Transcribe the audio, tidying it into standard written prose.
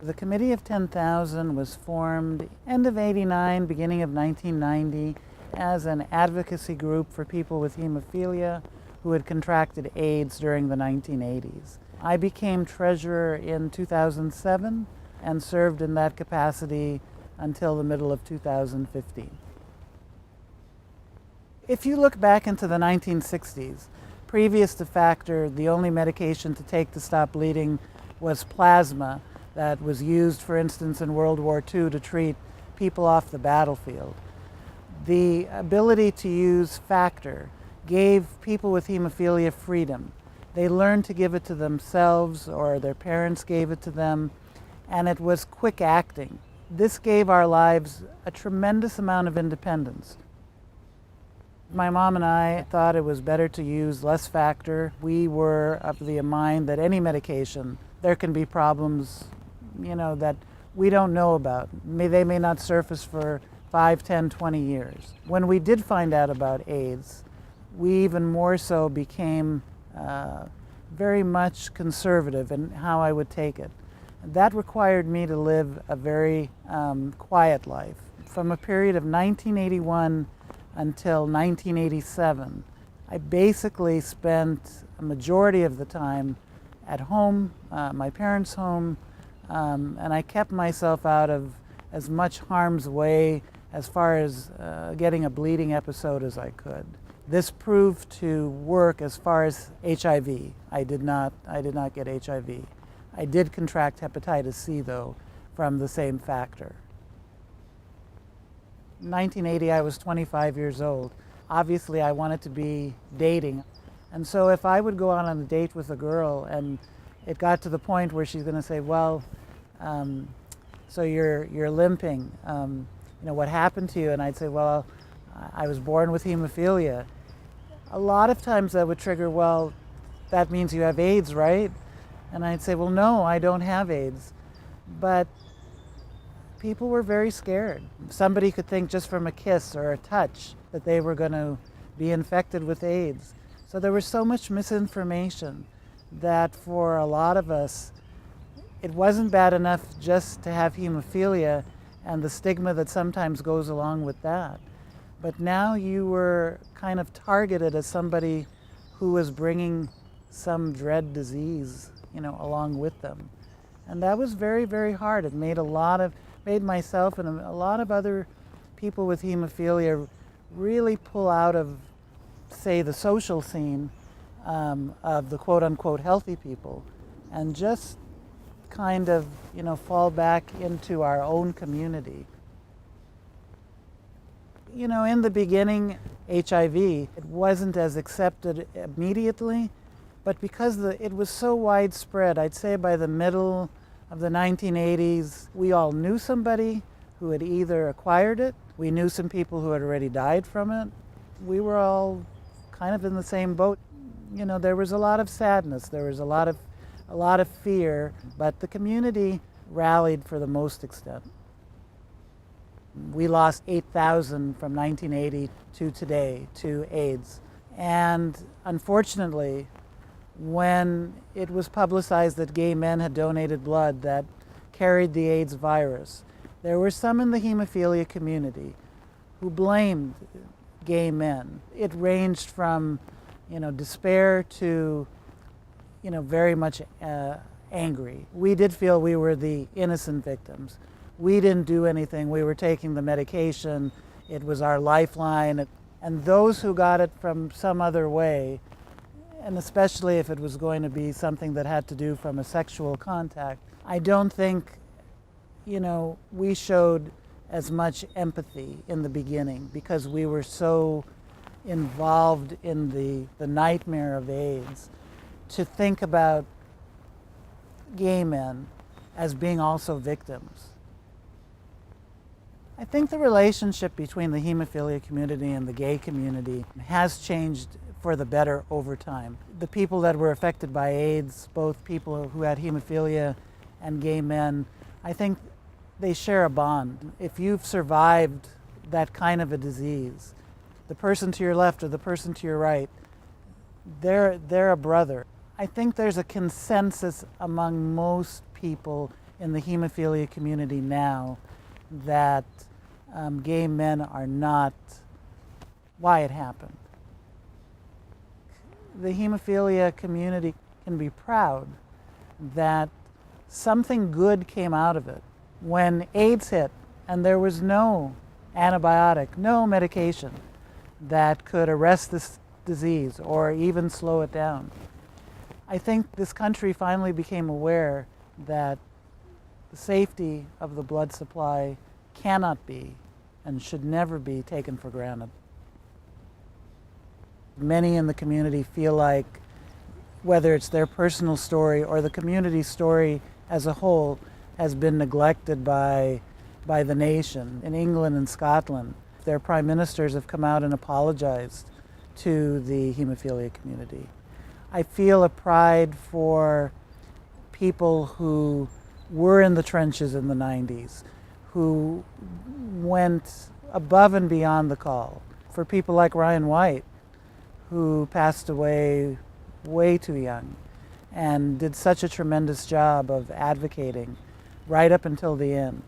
The Committee of 10,000 was formed end of '89, beginning of 1990, as an advocacy group for people with hemophilia who had contracted AIDS during the 1980s. I became treasurer in 2007 and served in that capacity until the middle of 2015. If you look back into the 1960s, previous to Factor, the only medication to take to stop bleeding was plasma that was used, for instance, in World War II to treat people off the battlefield. The ability to use Factor gave people with hemophilia freedom. They learned to give it to themselves or their parents gave it to them, and it was quick acting. This gave our lives a tremendous amount of independence. My mom and I thought it was better to use less Factor. We were of the mind that any medication, there can be problems, that we don't know about. They may not surface for 5, 10, 20 years. When we did find out about AIDS, we even more so became very much conservative in how I would take it. That required me to live a very quiet life. From a period of 1981 until 1987, I basically spent a majority of the time at home, my parents' home, and I kept myself out of as much harm's way as far as getting a bleeding episode as I could. This proved to work as far as HIV. I did not get HIV. I did contract hepatitis C, though, from the same Factor. In 1980, I was 25 years old. Obviously, I wanted to be dating. And so if I would go out on a date with a girl and it got to the point where she's going to say, well, so you're limping, what happened to you? And I'd say, well, I was born with hemophilia. A lot of times that would trigger, well, that means you have AIDS, right? And I'd say, well, no, I don't have AIDS. But people were very scared. Somebody could think just from a kiss or a touch that they were going to be infected with AIDS. So there was so much misinformation that for a lot of us, it wasn't bad enough just to have hemophilia and the stigma that sometimes goes along with that. But now you were kind of targeted as somebody who was bringing some dread disease, along with them. And that was very, very hard. It made myself and a lot of other people with hemophilia really pull out of, say, the social scene of the quote-unquote healthy people and just kind of, fall back into our own community. In the beginning, HIV, it wasn't as accepted immediately, but because it was so widespread, I'd say by the middle of the 1980s, we all knew somebody who had either acquired it, we knew some people who had already died from it. We were all kind of in the same boat. There was a lot of sadness, there was a lot of fear, but the community rallied for the most extent. We lost 8,000 from 1980 to today to AIDS. And unfortunately, when it was publicized that gay men had donated blood that carried the AIDS virus, there were some in the hemophilia community who blamed gay men. It ranged from, despair to, very much angry. We did feel we were the innocent victims. We didn't do anything. We were taking the medication. It was our lifeline. And those who got it from some other way, and especially if it was going to be something that had to do from a sexual contact, I don't think, we showed as much empathy in the beginning because we were so involved in the nightmare of AIDS to think about gay men as being also victims. I think the relationship between the hemophilia community and the gay community has changed for the better over time. The people that were affected by AIDS, both people who had hemophilia and gay men, I think they share a bond. If you've survived that kind of a disease, the person to your left or the person to your right, they're a brother. I think there's a consensus among most people in the hemophilia community now that gay men are not why it happened. The hemophilia community can be proud that something good came out of it. When AIDS hit and there was no antibiotic, no medication that could arrest this disease or even slow it down, I think this country finally became aware that the safety of the blood supply cannot be and should never be taken for granted. Many in the community feel like whether it's their personal story or the community story as a whole has been neglected by the nation. In England and Scotland, their prime ministers have come out and apologized to the hemophilia community. I feel a pride for people who were in the trenches in the 90s, who went above and beyond the call. For people like Ryan White, who passed away way too young and did such a tremendous job of advocating right up until the end.